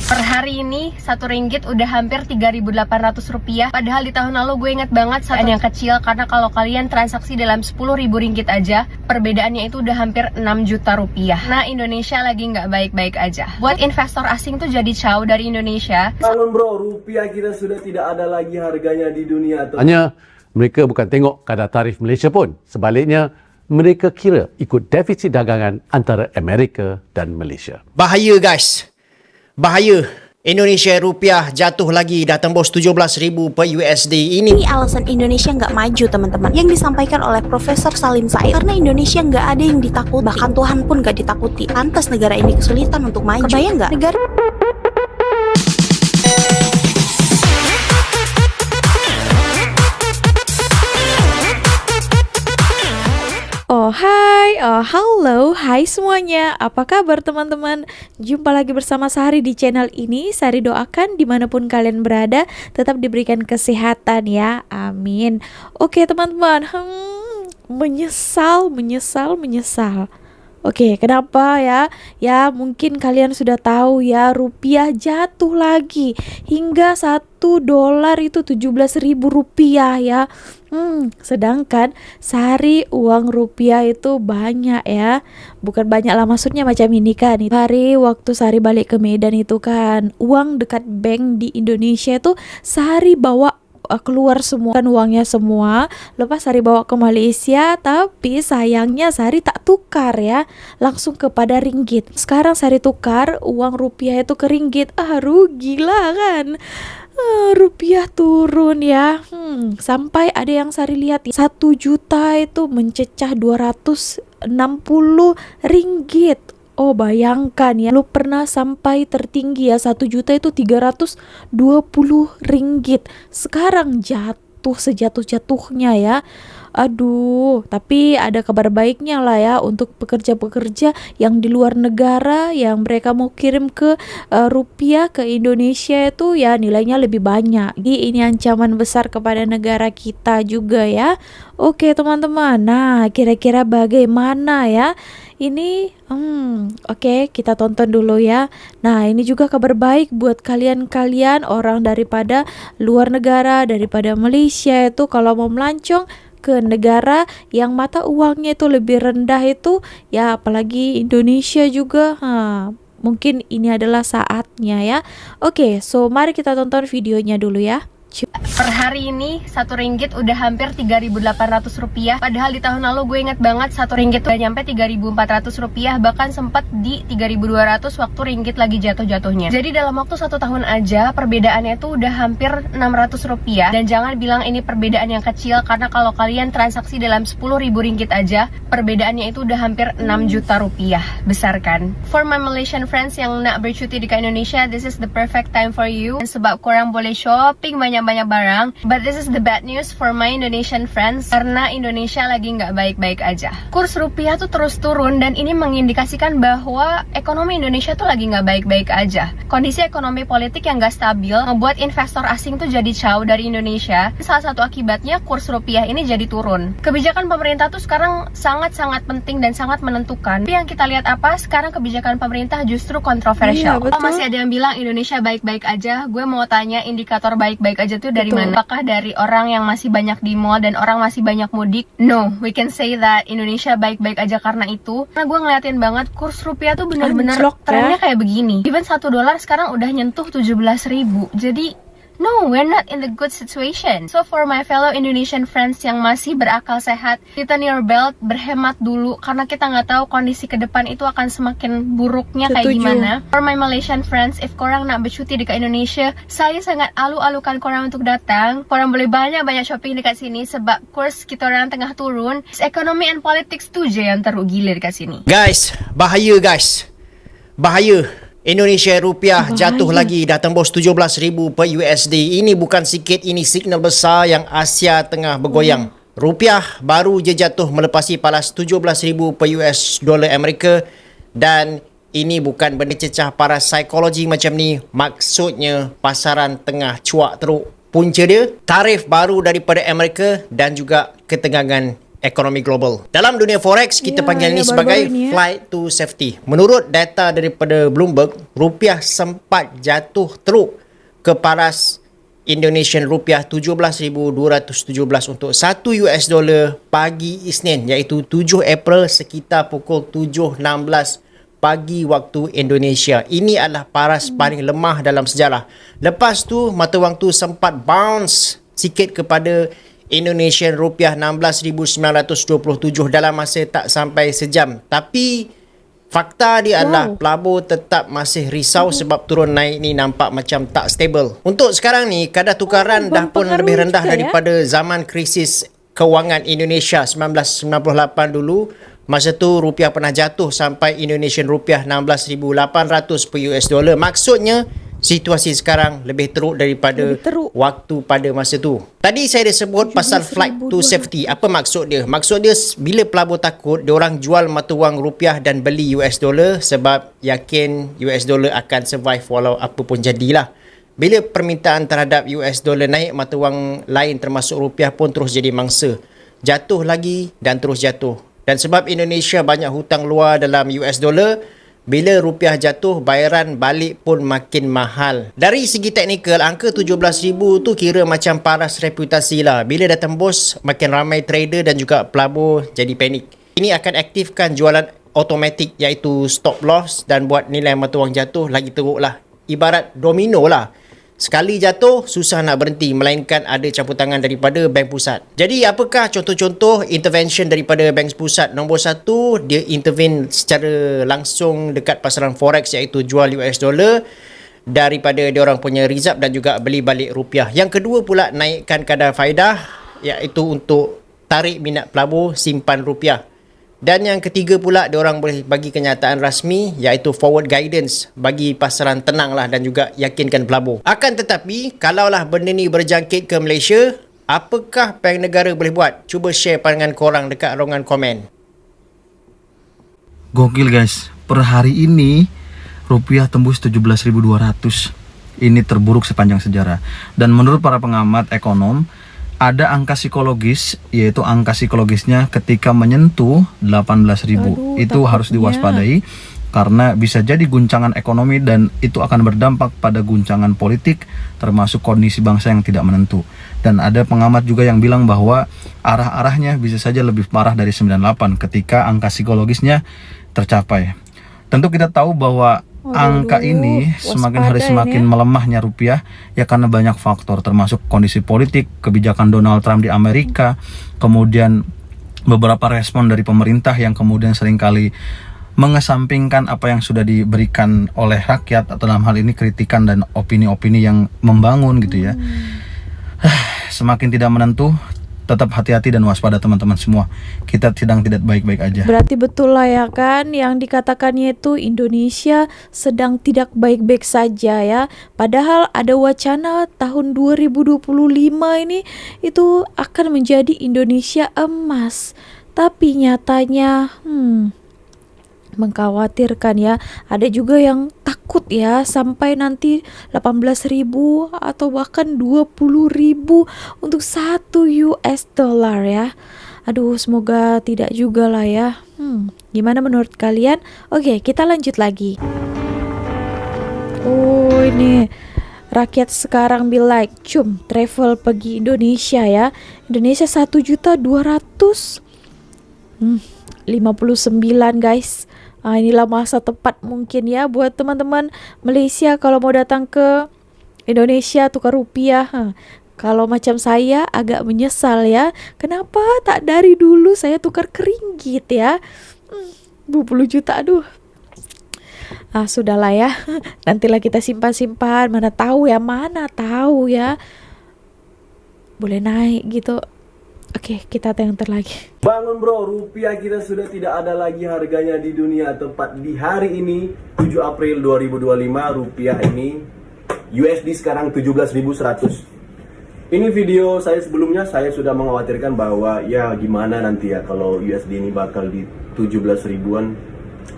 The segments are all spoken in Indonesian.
Per hari ini Rp1 udah hampir Rp3.800. Padahal di tahun lalu gue inget banget satu yang kecil, karena kalau kalian transaksi dalam Rp10.000 aja, perbedaannya itu udah hampir Rp6 juta. Nah, Indonesia lagi nggak baik-baik aja. Buat investor asing tuh jadi ciao dari Indonesia. Bangun bro, rupiah kita sudah tidak ada lagi harganya di dunia. Hanya mereka bukan tengok kadar tarif Malaysia pun. Sebaliknya, mereka kira ikut defisit dagangan antara Amerika dan Malaysia. Bahaya guys. Bahaya. Indonesia rupiah jatuh lagi, dah tembus 17,000 per USD. Ini alasan Indonesia nggak maju, teman-teman, yang disampaikan oleh Profesor Salim Said. Karena Indonesia nggak ada yang ditakut, bahkan Tuhan pun nggak ditakuti. Lantas negara ini kesulitan untuk maju. Kebayang nggak? Negara halo, hai semuanya. Apa kabar teman-teman? Jumpa lagi bersama Sari di channel ini. Sari doakan dimanapun kalian berada tetap diberikan kesehatan ya, amin. Oke teman-teman, menyesal. Oke, kenapa ya? Ya, mungkin kalian sudah tahu ya, rupiah jatuh lagi hingga $1 itu Rp17.000 ya. Sedangkan sehari uang rupiah itu banyak ya. Bukan banyak lah, maksudnya macam ini kan. Hari waktu Sari balik ke Medan itu kan, uang dekat bank di Indonesia itu sehari bawa keluar semua kan uangnya semua. Lepas Sari bawa ke Malaysia, tapi sayangnya Sari tak tukar ya, langsung kepada ringgit. Sekarang Sari tukar uang rupiah itu ke ringgit. Rugi lah kan. Rupiah turun ya. Sampai ada yang Sari lihat 1 juta itu mencecah 260 ringgit. Oh, bayangkan ya, lu pernah sampai tertinggi ya 1 juta itu 320 ringgit. Sekarang jatuh sejatuh-jatuhnya ya. Aduh, tapi ada kabar baiknya lah ya untuk pekerja-pekerja yang di luar negara yang mereka mau kirim ke rupiah ke Indonesia itu ya nilainya lebih banyak. Jadi ini ancaman besar kepada negara kita juga ya. Oke teman-teman, nah kira-kira bagaimana ya? Ini oke, kita tonton dulu ya. Nah, ini juga kabar baik buat kalian-kalian orang daripada luar negara, daripada Malaysia itu kalau mau melancong ke negara yang mata uangnya itu lebih rendah itu ya, apalagi Indonesia juga. Mungkin ini adalah saatnya ya. Oke, so mari kita tonton videonya dulu ya. Per hari ini Rp1 udah hampir Rp3.800. Padahal di tahun lalu gue inget banget Rp1 udah nyampe Rp3.400, bahkan sempat di Rp3.200 waktu ringgit lagi jatuh-jatuhnya. Jadi dalam waktu 1 tahun aja perbedaannya tuh udah hampir Rp600. Dan jangan bilang ini perbedaan yang kecil, karena kalau kalian transaksi dalam Rp10.000 aja, perbedaannya itu udah hampir Rp6 juta. Besar kan? For my Malaysian friends yang nak bercuti di Indonesia, this is the perfect time for you. Sebab korang boleh shopping banyak barang. But this is the bad news for my Indonesian friends, karena Indonesia lagi nggak baik-baik aja. Kurs rupiah tuh terus turun, dan ini mengindikasikan bahwa ekonomi Indonesia tuh lagi nggak baik-baik aja. Kondisi ekonomi politik yang nggak stabil membuat investor asing tuh jadi ciao dari Indonesia. Salah satu akibatnya kurs rupiah ini jadi turun. Kebijakan pemerintah tuh sekarang sangat-sangat penting dan sangat menentukan. Tapi yang kita lihat apa? Sekarang kebijakan pemerintah justru kontroversial. Iya, Masih ada yang bilang Indonesia baik-baik aja. Gue mau tanya, indikator baik-baik aja itu dari mana? Apakah dari orang yang masih banyak di mall dan orang masih banyak mudik? No, we can say that Indonesia baik-baik aja karena itu. Karena gue ngeliatin banget kurs rupiah tuh bener-bener trennya kayak begini. Even $1 sekarang udah nyentuh 17.000. Jadi no, we're not in the good situation. So for my fellow Indonesian friends yang masih berakal sehat, tighten your belt, berhemat dulu, karena kita nggak tahu kondisi ke depan itu akan semakin buruknya kayak gimana. For my Malaysian friends, if korang nak bercuti dekat Indonesia, saya sangat alu-alukan korang untuk datang. Korang boleh banyak-banyak shopping dekat sini sebab kurs kita orang tengah turun. Ekonomi and politics tu je yang teruk gila dekat sini. Guys, bahaya guys. Bahaya. Indonesia rupiah jatuh lagi, dah tembus 17,000 per USD. Ini bukan sikit, ini signal besar yang Asia tengah bergoyang. Rupiah baru je jatuh melepasi palas 17,000 per US dolar Amerika, dan ini bukan benda cecah para psikologi macam ni. Maksudnya pasaran tengah cuak teruk. Punca dia tarif baru daripada Amerika dan juga ketegangan ekonomi global. Dalam dunia forex, kita Ya, panggil ini ya, sebagai baru-baru ini ya. flight to safety. Menurut data daripada Bloomberg, rupiah sempat jatuh teruk ke paras Indonesian rupiah 17,217 untuk 1 US dollar pagi Isnin, iaitu 7 April sekitar pukul 7.16 pagi waktu Indonesia. Ini adalah paras paling lemah dalam sejarah. Lepas tu mata wang tu sempat bounce sikit kepada Indonesian rupiah 16,927 dalam masa tak sampai sejam. Tapi fakta dia adalah pelabur tetap masih risau sebab turun naik ni nampak macam tak stable. Untuk sekarang ni kadar tukaran dah pun mempengaruhi lebih rendah kita, ya? daripada zaman krisis kewangan Indonesia 1998 dulu. Masa tu rupiah pernah jatuh sampai Indonesian rupiah 16,800 per US dollar. Maksudnya situasi sekarang lebih teruk daripada Lebih teruk. waktu pada masa tu. Tadi saya dah sebut pasal flight to safety. Apa maksud dia? Maksud dia bila pelabur takut, diorang jual mata wang rupiah dan beli US dollar sebab yakin US dollar akan survive walau apa pun jadilah. Bila permintaan terhadap US dollar naik, mata wang lain termasuk rupiah pun terus jadi mangsa. Jatuh lagi dan terus jatuh. Dan sebab Indonesia banyak hutang luar dalam US dollar, bila rupiah jatuh, bayaran balik pun makin mahal. Dari segi teknikal, angka 17,000 tu kira macam paras reputasi lah. Bila dah tembus, makin ramai trader dan juga pelabur jadi panik. Ini akan aktifkan jualan automatik iaitu stop loss dan buat nilai mata wang jatuh lagi teruk lah. Ibarat domino lah. Sekali jatuh, susah nak berhenti melainkan ada campur tangan daripada bank pusat. Jadi apakah contoh-contoh intervention daripada bank pusat? Nombor satu, dia intervene secara langsung dekat pasaran forex iaitu jual US dollar daripada diorang punya reserve dan juga beli balik rupiah. Yang kedua pula, naikkan kadar faedah iaitu untuk tarik minat pelabur simpan rupiah. Dan yang ketiga pula, diorang boleh bagi kenyataan rasmi iaitu forward guidance bagi pasaran tenang lah dan juga yakinkan pelabur. Akan tetapi, kalaulah benda ni berjangkit ke Malaysia, apakah bank negara boleh buat? Cuba share pandangan korang dekat ruangan komen. Gokil guys, per hari ini rupiah tembus 17.200. Ini terburuk sepanjang sejarah. Dan menurut para pengamat ekonom, ada angka psikologis, yaitu angka psikologisnya ketika menyentuh 18.000. Itu harus diwaspadai karena bisa jadi guncangan ekonomi dan itu akan berdampak pada guncangan politik termasuk kondisi bangsa yang tidak menentu. Dan ada pengamat juga yang bilang bahwa arah-arahnya bisa saja lebih parah dari 98 ketika angka psikologisnya tercapai. Tentu kita tahu bahwa angka ini semakin hari semakin melemahnya rupiah ya karena banyak faktor termasuk kondisi politik, kebijakan Donald Trump di Amerika, kemudian beberapa respon dari pemerintah yang kemudian seringkali mengesampingkan apa yang sudah diberikan oleh rakyat atau dalam hal ini kritikan dan opini-opini yang membangun gitu ya. Semakin tidak menentu, tetap hati-hati dan waspada teman-teman semua. Kita sedang tidak baik-baik aja. Berarti betul lah ya kan yang dikatakannya itu Indonesia sedang tidak baik-baik saja ya. Padahal ada wacana tahun 2025 ini itu akan menjadi Indonesia emas. Tapi nyatanya mengkhawatirkan ya. Ada juga yang takut ya sampai nanti 18.000 atau bahkan 20.000 untuk 1 US dollar ya. Aduh, semoga tidak juga lah ya. Gimana menurut kalian? Oke, kita lanjut lagi. Oh, ini rakyat sekarang be like, cum, travel pergi Indonesia ya. Indonesia 1.200.000. 59 guys. Inilah masa tepat mungkin ya buat teman-teman Malaysia kalau mau datang ke Indonesia tukar rupiah. Kalau macam saya agak menyesal ya. Kenapa tak dari dulu saya tukar ke ringgit ya? 20 juta aduh. Sudahlah ya. Nantilah kita simpan-simpan. Mana tahu ya. Boleh naik gitu. Oke, kita tengok lagi. Bangun bro, rupiah kita sudah tidak ada lagi harganya di dunia. Tepat di hari ini 7 April 2025, rupiah ini USD sekarang 17.100. Ini video saya sebelumnya, saya sudah mengkhawatirkan bahwa ya gimana nanti ya kalau USD ini bakal di 17 ribuan.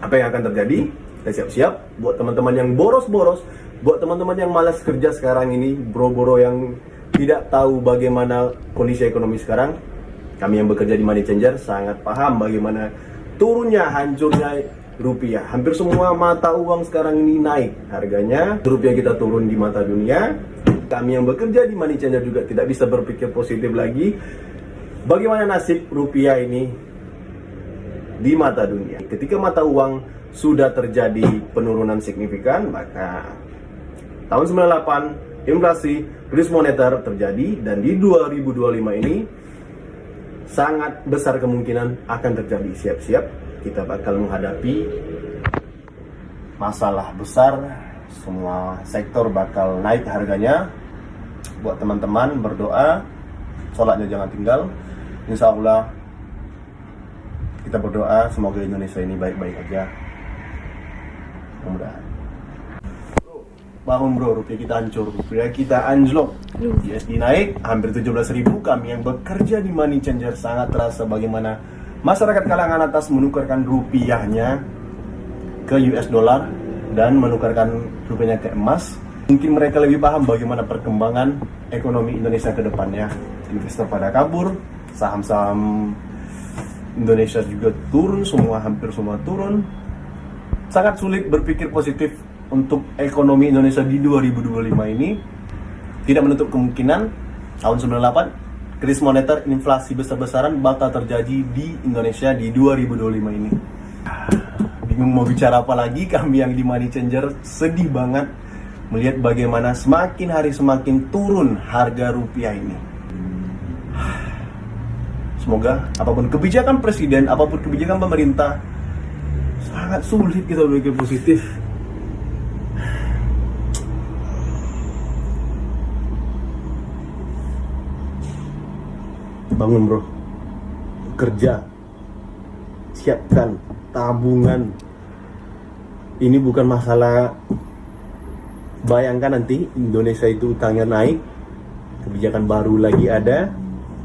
Apa yang akan terjadi? Kita siap-siap. Buat teman-teman yang boros-boros, buat teman-teman yang malas kerja sekarang ini, bro-bro yang tidak tahu bagaimana kondisi ekonomi sekarang, Kami yang bekerja di Money Changer sangat paham bagaimana turunnya, hancurnya rupiah. Hampir semua mata uang sekarang ini naik harganya. Rupiah kita turun di mata dunia. Kami yang bekerja di Money Changer juga tidak bisa berpikir positif lagi. Bagaimana nasib rupiah ini di mata dunia? Ketika mata uang sudah terjadi penurunan signifikan, maka tahun 98 inflasi krisis moneter terjadi, dan di 2025 ini sangat besar kemungkinan akan terjadi. Siap-siap, kita bakal menghadapi masalah besar. Semua sektor bakal naik harganya. Buat teman-teman berdoa, sholatnya jangan tinggal. Insya Allah kita berdoa semoga Indonesia ini baik-baik aja. Mudah-mudahan. Bangun bro, rupiah kita hancur, rupiah kita anjlok. USD naik hampir 17.000. Kami yang bekerja di Money Changer sangat terasa bagaimana masyarakat kalangan atas menukarkan rupiahnya ke US dollar dan menukarkan rupiahnya ke emas. Mungkin mereka lebih paham bagaimana perkembangan ekonomi Indonesia ke depannya. Investor pada kabur, saham-saham Indonesia juga turun, hampir semua turun. Sangat sulit berpikir positif untuk ekonomi Indonesia di 2025 ini. Tidak menutup kemungkinan tahun 98 krisis moneter, inflasi besar-besaran bakal terjadi di Indonesia di 2025 ini. Bingung mau bicara apa lagi. Kami yang di Money Changer sedih banget melihat bagaimana semakin hari semakin turun harga rupiah ini. Semoga apapun kebijakan presiden, apapun kebijakan pemerintah, sangat sulit kita berpikir positif. Bangun bro, kerja, siapkan tabungan. Ini bukan masalah, bayangkan nanti Indonesia itu utangnya naik, kebijakan baru lagi ada,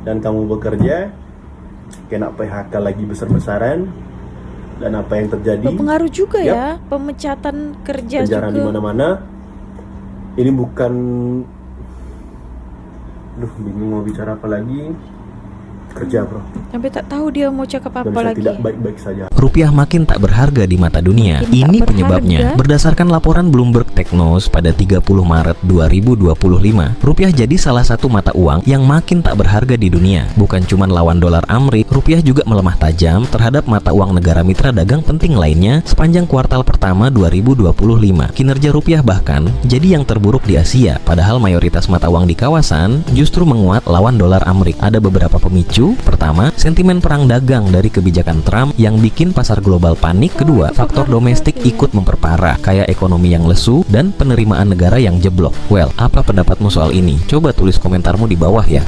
dan kamu bekerja, kena PHK lagi besar-besaran, dan apa yang terjadi? Berpengaruh juga ya, pemecatan kerja penjara juga. di mana-mana. Ini bukan, bingung mau bicara apa lagi. Kerja bro, Sampai tak tahu dia mau cakap apa Indonesia lagi. tidak baik-baik saja. Rupiah makin tak berharga di mata dunia. Makin Ini tak penyebabnya. berharga. Berdasarkan laporan Bloomberg Technos pada 30 Maret 2025, rupiah jadi salah satu mata uang yang makin tak berharga di dunia. Bukan cuma lawan dolar Amrik, rupiah juga melemah tajam terhadap mata uang negara mitra dagang penting lainnya sepanjang kuartal pertama 2025. Kinerja rupiah bahkan jadi yang terburuk di Asia, padahal mayoritas mata uang di kawasan justru menguat lawan dolar Amrik. Ada beberapa pemicu. Pertama, sentimen perang dagang dari kebijakan Trump yang bikin pasar global panik. Kedua, faktor domestik ikut memperparah, kayak ekonomi yang lesu dan penerimaan negara yang jeblok. Well, apa pendapatmu soal ini? Coba tulis komentarmu di bawah ya.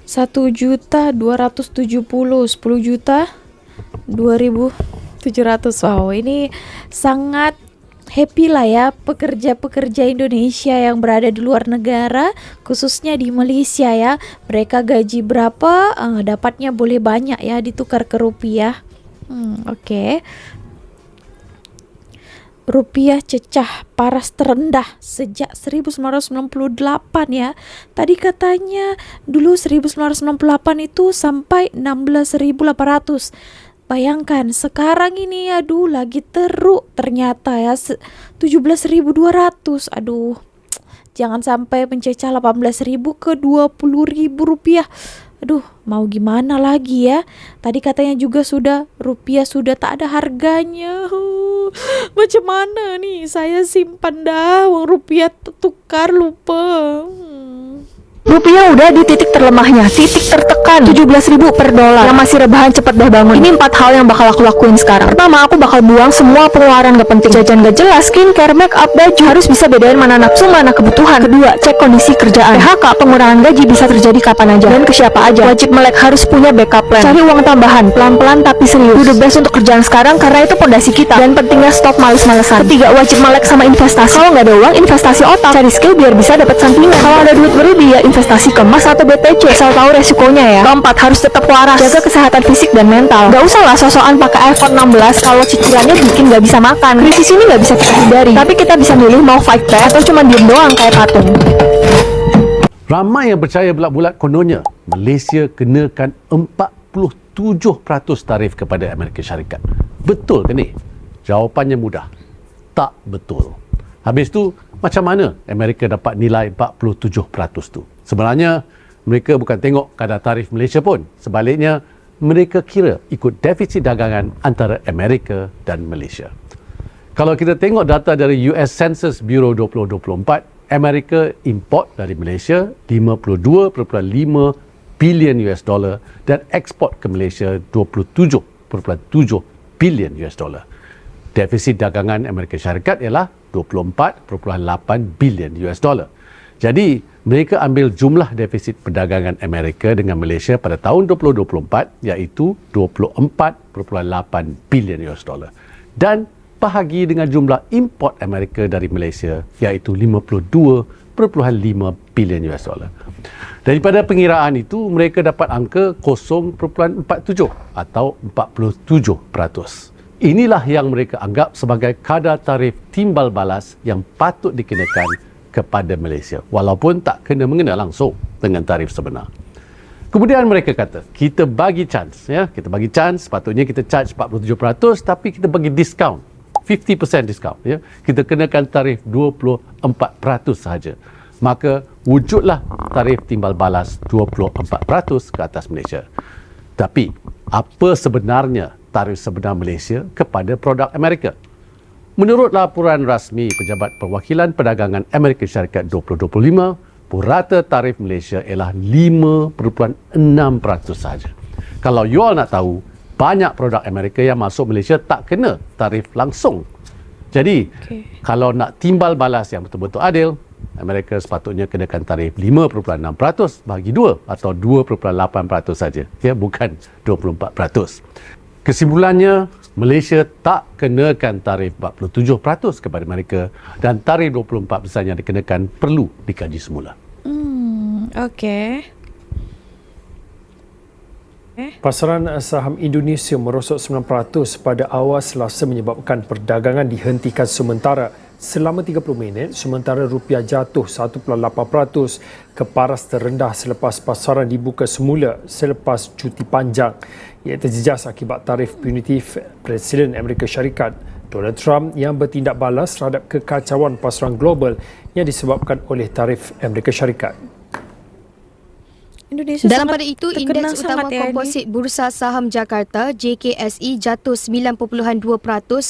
1.270.000, 10.200.700. Wow, ini sangat happy lah ya pekerja-pekerja Indonesia yang berada di luar negara, khususnya di Malaysia ya. Mereka gaji berapa, dapatnya boleh banyak ya ditukar ke rupiah. Oke. Rupiah cecah paras terendah sejak 1998 ya. Tadi katanya dulu 1998 itu sampai 16.800. Bayangkan sekarang ini, aduh, lagi teruk ternyata ya, 17.200. Aduh, jangan sampai mencecah 18.000 ke 20.000 rupiah. Aduh, mau gimana lagi ya? Tadi katanya juga rupiah sudah tak ada harganya. Macam mana nih? Saya simpan dah uang rupiah tukar lupa. Rupiah udah di titik terlemahnya, titik tertekan 17.000 per dolar. Yang masih rebahan cepet dah bangun. Ini 4 hal yang bakal aku lakuin sekarang. Pertama, aku bakal buang semua pengeluaran gak penting. Jajan gak jelas, skincare, make up, baju. Harus bisa bedain mana nafsu, mana kebutuhan. Kedua, cek kondisi kerjaan. PHK, pengurangan gaji bisa terjadi kapan aja dan ke siapa aja. Wajib melek harus punya backup plan. Cari uang tambahan, pelan-pelan tapi serius. Do the best untuk kerjaan sekarang karena itu pondasi kita. Dan pentingnya stop males-malesan. Ketiga, wajib melek sama investasi. Kalau nggak ada uang, investasi otak. Cari skill biar bisa dapat sampingan. Kalau ada duit berlebih ya investasi ke emas atau BTC. Asal tahu resikonya ya. Keempat, harus tetap waras. Jaga kesehatan fisik dan mental. Gak usah lah sosokan pakai iPhone 16 kalau cicilannya bikin gak bisa makan. Krisis ini gak bisa kita hindari. Tapi kita bisa milih mau fight back atau cuma diem doang kayak patung. Ramai yang percaya bulat-bulat kononnya Malaysia kenakan 47% tarif kepada Amerika Syarikat. Betul ke ni? Jawapannya mudah. Tak betul. Habis tu, macam mana Amerika dapat nilai 47% tu? Sebenarnya, mereka bukan tengok kadar tarif Malaysia pun. Sebaliknya, mereka kira ikut defisit dagangan antara Amerika dan Malaysia. Kalau kita tengok data dari US Census Bureau 2024, Amerika import dari Malaysia 52.5 bilion US dollar dan ekspor ke Malaysia 27.7 bilion US dollar. Defisit dagangan Amerika Syarikat ialah 24.8 bilion US dollar. Jadi, mereka ambil jumlah defisit perdagangan Amerika dengan Malaysia pada tahun 2024 iaitu 24.8 bilion US dollar. Dan bahagi dengan jumlah import Amerika dari Malaysia iaitu 52.5 bilion US dollar. Daripada pengiraan itu, mereka dapat angka 0.47 atau 47%. Inilah yang mereka anggap sebagai kadar tarif timbal balas yang patut dikenakan kepada Malaysia walaupun tak kena-mengena langsung dengan tarif sebenar. Kemudian mereka kata, kita bagi chance, kita bagi chance, sepatutnya kita charge 47% tapi kita bagi diskaun 50% diskaun, kita kenakan tarif 24% sahaja. Maka wujudlah tarif timbal balas 24% ke atas Malaysia. Tapi apa sebenarnya tarif sebenar Malaysia kepada produk Amerika? Menurut laporan rasmi Pejabat Perwakilan Perdagangan Amerika Syarikat 2025, purata tarif Malaysia ialah 5.6% sahaja. Kalau you all nak tahu, banyak produk Amerika yang masuk Malaysia tak kena tarif langsung. Jadi, kalau nak timbal balas yang betul-betul adil, Amerika sepatutnya kenakan tarif 5.6% bagi 2 atau 2.8% saja, bukan 24%. Kesimpulannya, Malaysia tak kenakan tarif 47% kepada mereka dan tarif 24% yang dikenakan perlu dikaji semula. Okey. Pasaran saham Indonesia merosot 9% pada awal Selasa menyebabkan perdagangan dihentikan sementara selama 30 minit sementara rupiah jatuh 1.8% ke paras terendah selepas pasaran dibuka semula selepas cuti panjang. Ia terjejas akibat tarif punitif Presiden Amerika Syarikat Donald Trump yang bertindak balas terhadap kekacauan pasaran global yang disebabkan oleh tarif Amerika Syarikat. Indonesia dalam pada itu, terkenang indeks utama komposit Bursa Saham Jakarta JKSE jatuh 9.2%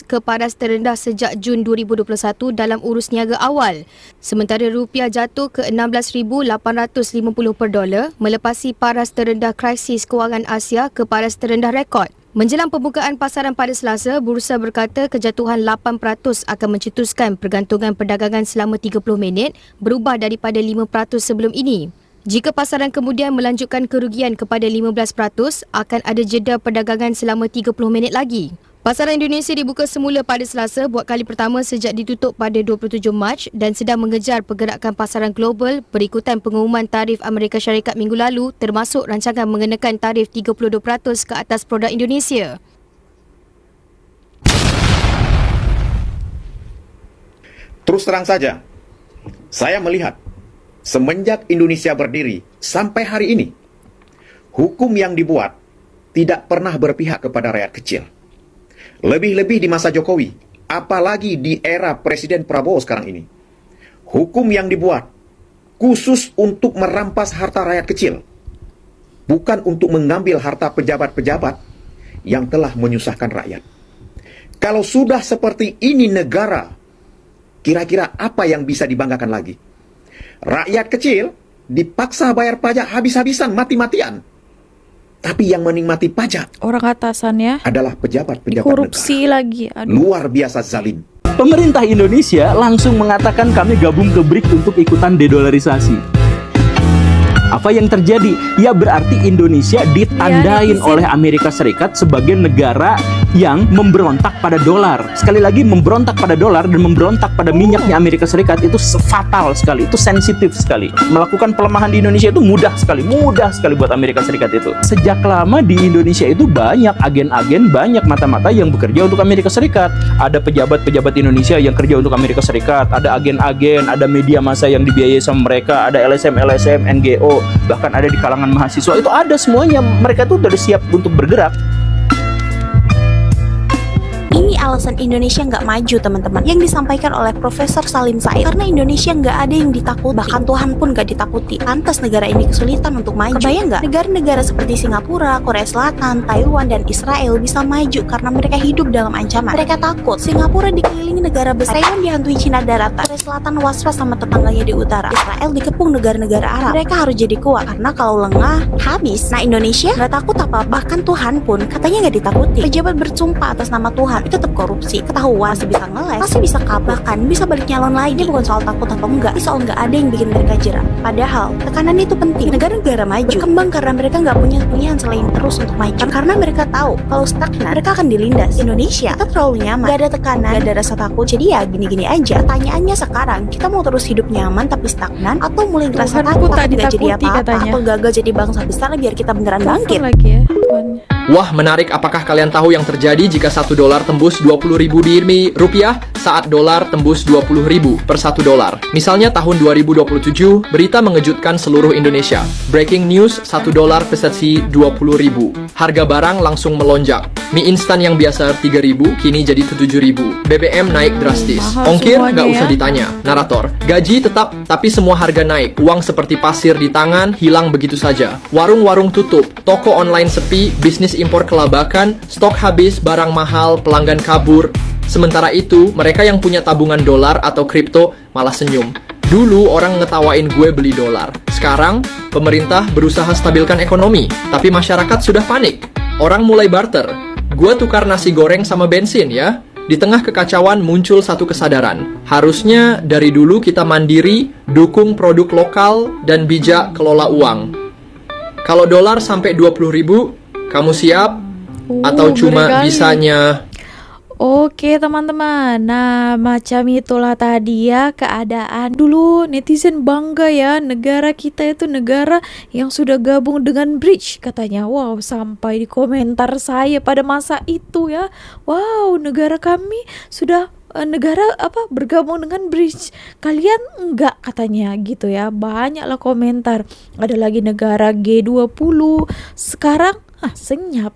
ke paras terendah sejak Jun 2021 dalam urus niaga awal. Sementara rupiah jatuh ke 16,850 per dolar melepasi paras terendah krisis kewangan Asia ke paras terendah rekod. Menjelang pembukaan pasaran pada Selasa, Bursa berkata kejatuhan 8% akan mencetuskan pergantungan perdagangan selama 30 minit berubah daripada 5% sebelum ini. Jika pasaran kemudian melanjutkan kerugian kepada 15%, akan ada jeda perdagangan selama 30 minit lagi. Pasaran Indonesia dibuka semula pada Selasa buat kali pertama sejak ditutup pada 27 Mac dan sedang mengejar pergerakan pasaran global berikutan pengumuman tarif Amerika Syarikat minggu lalu termasuk rancangan mengenakan tarif 32% ke atas produk Indonesia. Terus terang saja, saya melihat semenjak Indonesia berdiri sampai hari ini, hukum yang dibuat tidak pernah berpihak kepada rakyat kecil. Lebih-lebih di masa Jokowi, apalagi di era Presiden Prabowo sekarang ini. Hukum yang dibuat khusus untuk merampas harta rakyat kecil, bukan untuk mengambil harta pejabat-pejabat yang telah menyusahkan rakyat. Kalau sudah seperti ini negara, kira-kira apa yang bisa dibanggakan lagi? Rakyat kecil dipaksa bayar pajak habis-habisan, mati-matian. Tapi yang menikmati pajak orang atasannya adalah pejabat-pejabat korupsi negara. lagi. Aduh. Luar biasa zalim. Pemerintah Indonesia langsung mengatakan kami gabung ke BRICS untuk ikutan dedolarisasi. Apa yang terjadi? Ya berarti Indonesia ditandain oleh Amerika Serikat sebagai negara yang memberontak pada dolar. Sekali lagi, memberontak pada dolar dan memberontak pada minyaknya Amerika Serikat itu fatal sekali, itu sensitif sekali. Melakukan pelemahan di Indonesia itu mudah sekali buat Amerika Serikat itu. Sejak lama di Indonesia itu banyak agen-agen, banyak mata-mata yang bekerja untuk Amerika Serikat. Ada pejabat-pejabat Indonesia yang kerja untuk Amerika Serikat, ada agen-agen, ada media massa yang dibiayai sama mereka, ada LSM, NGO, bahkan ada di kalangan mahasiswa. Itu ada semuanya, mereka tuh udah siap untuk bergerak. Ini alasan Indonesia nggak maju, teman-teman, yang disampaikan oleh Profesor Salim Said. Karena Indonesia nggak ada yang ditakuti, bahkan Tuhan pun nggak ditakuti. Pantas negara ini kesulitan untuk maju. Kebayang nggak? Negara-negara seperti Singapura, Korea Selatan, Taiwan, dan Israel bisa maju karena mereka hidup dalam ancaman. Mereka takut. Singapura dikelilingi negara besar, Taiwan dihantui Cina daratan, Korea Selatan was-was sama tetangganya di utara, Israel dikepung negara-negara Arab. Mereka harus jadi kuat, karena kalau lengah, habis. Nah, Indonesia nggak takut apa, bahkan Tuhan pun katanya nggak ditakuti. Pejabat bersumpah atas nama Tuhan itu tetap korupsi, ketahuan, masih bisa ngeles, masih bisa kabur, bahkan bisa balik nyalon lagi. Ini bukan soal takut atau enggak, ini soal nggak ada yang bikin mereka jerah. Padahal tekanan itu penting. Negara-negara maju berkembang karena mereka nggak punya pilihan selain terus untuk maju. Karena mereka tahu kalau stagnan mereka akan dilindas. Indonesia kita terlalu nyaman, nggak ada tekanan, nggak ada rasa takut. Jadi ya gini-gini aja. Pertanyaannya sekarang, kita mau terus hidup nyaman tapi stagnan, atau mulai ngerasa takut tapi nggak jadi apa-apa, atau gagal jadi bangsa besar biar kita beneran bangkit lagi ya. Wah, menarik. Apakah kalian tahu yang terjadi jika $1 tembus 20.000 di rupiah saat dolar tembus 20.000 per $1? Misalnya tahun 2027, berita mengejutkan seluruh Indonesia. Breaking news, $1 pesesi 20.000. Harga barang langsung melonjak. Mie instan yang biasa 3.000 kini jadi 7.000. BBM naik drastis. Ongkir nggak usah ditanya. Narator, gaji tetap tapi semua harga naik. Uang seperti pasir di tangan hilang begitu saja. Warung-warung tutup, toko online sepi, bisnis impor kelabakan, stok habis, barang mahal, pelanggan kabur. Sementara itu, mereka yang punya tabungan dolar atau kripto malah senyum. Dulu orang ngetawain gue beli dolar. Sekarang, pemerintah berusaha stabilkan ekonomi, tapi masyarakat sudah panik. Orang mulai barter. Gue tukar nasi goreng sama bensin ya. Di tengah kekacauan muncul satu kesadaran. Harusnya dari dulu kita mandiri, dukung produk lokal, dan bijak kelola uang. Kalau dolar sampai 20.000, kamu siap? Atau cuma bisanya? Oke teman-teman, nah macam itulah tadi ya keadaan. Dulu netizen bangga ya, negara kita itu negara yang sudah gabung dengan Bridge katanya. Wow, sampai di komentar saya pada masa itu ya, wow, negara kami sudah bergabung dengan Bridge, kalian enggak katanya gitu ya. Banyaklah komentar. Ada lagi negara G20 sekarang senyap,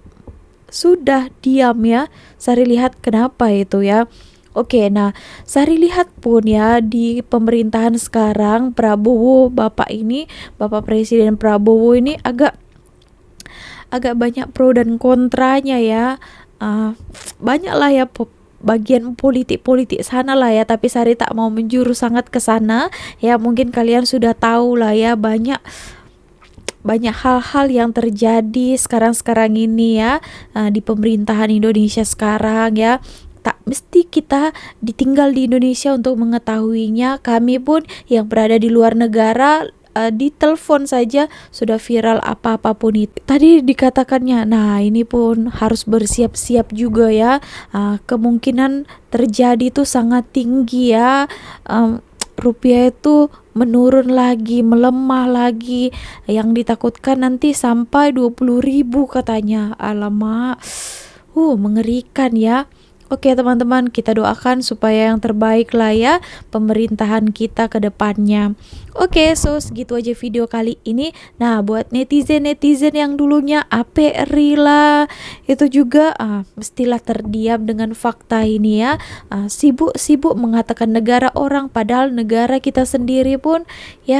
sudah diam ya. Sari lihat kenapa itu ya. Oke, nah Sari lihat pun ya di pemerintahan sekarang Prabowo, Bapak Presiden Prabowo ini agak banyak pro dan kontranya ya. Banyak lah ya bagian politik sana lah ya, tapi Sari tak mau menjurus sangat ke sana ya. Mungkin kalian sudah tahu lah ya, banyak hal-hal yang terjadi sekarang ini ya, di pemerintahan Indonesia sekarang ya. Tak mesti kita ditinggal di Indonesia untuk mengetahuinya. Kami pun yang berada di luar negara, di telepon saja sudah viral apapun itu. Tadi dikatakannya, nah ini pun harus bersiap-siap juga ya. Kemungkinan terjadi itu sangat tinggi ya. Rupiah itu menurun lagi, melemah lagi. Yang ditakutkan nanti sampai 20.000 katanya. Alamak, mengerikan ya. Oke teman-teman, kita doakan supaya yang terbaik lah ya pemerintahan kita ke depannya. Oke, so segitu aja video kali ini. Nah, buat netizen yang dulunya Rila itu juga mestilah terdiam dengan fakta ini ya. Sibuk mengatakan negara orang, padahal negara kita sendiri pun ya